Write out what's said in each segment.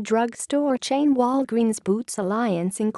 Drugstore chain Walgreens Boots Alliance Inc.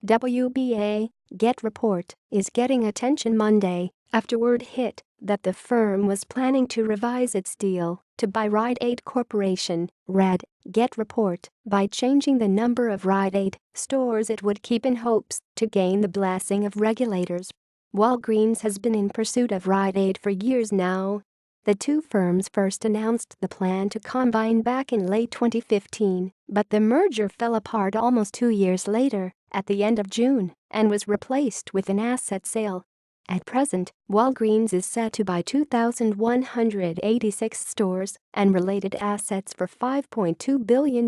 (WBA) Get report is getting attention Monday after word hit that the firm was planning to revise its deal to buy Rite Aid Corporation, read Get report, by changing the number of Rite Aid stores it would keep in hopes to gain the blessing of regulators. Walgreens has been in pursuit of Rite Aid for years now. The two firms first announced the plan to combine back in late 2015, but the merger fell apart almost 2 years later, at the end of June, and was replaced with an asset sale. At present, Walgreens is set to buy 2,186 stores and related assets for $5.2 billion,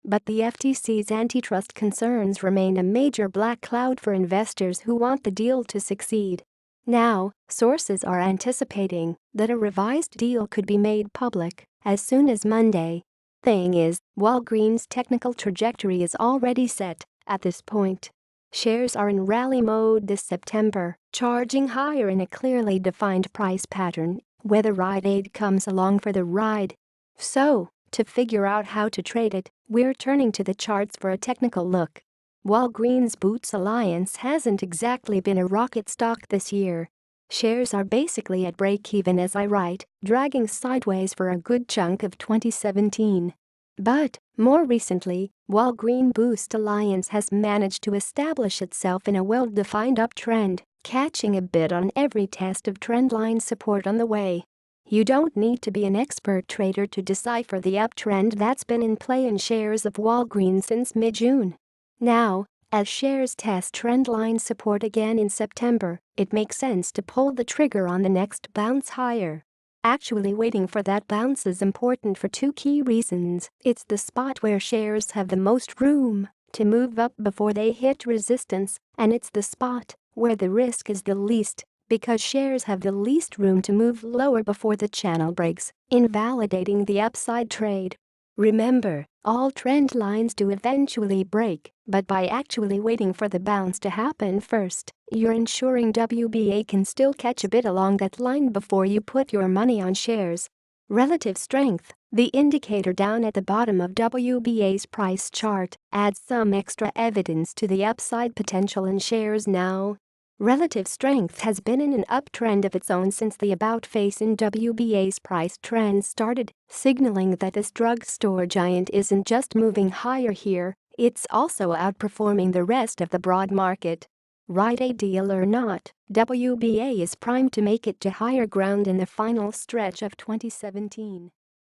but the FTC's antitrust concerns remain a major black cloud for investors who want the deal to succeed. Now, sources are anticipating that a revised deal could be made public as soon as Monday. Thing is, Walgreens' technical trajectory is already set at this point. Shares are in rally mode this September, charging higher in a clearly defined price pattern, whether Rite Aid comes along for the ride. So, to figure out how to trade it, we're turning to the charts for a technical look. Walgreens Boots Alliance hasn't exactly been a rocket stock this year. Shares are basically at break-even as I write, dragging sideways for a good chunk of 2017. But, more recently, Walgreens Boots Alliance has managed to establish itself in a well-defined uptrend, catching a bid on every test of trendline support on the way. You don't need to be an expert trader to decipher the uptrend that's been in play in shares of Walgreens since mid-June. Now, as shares test trendline support again in September, it makes sense to pull the trigger on the next bounce higher. Actually waiting for that bounce is important for two key reasons. It's the spot where shares have the most room to move up before they hit resistance, and it's the spot where the risk is the least because shares have the least room to move lower before the channel breaks, invalidating the upside trade. Remember, all trend lines do eventually break, but by actually waiting for the bounce to happen first, you're ensuring WBA can still catch a bit along that line before you put your money on shares. Relative strength, the indicator down at the bottom of WBA's price chart, adds some extra evidence to the upside potential in shares now. Relative strength has been in an uptrend of its own since the about face in WBA's price trend started, signaling that this drugstore giant isn't just moving higher here, it's also outperforming the rest of the broad market. Rite Aid deal or not, WBA is primed to make it to higher ground in the final stretch of 2017.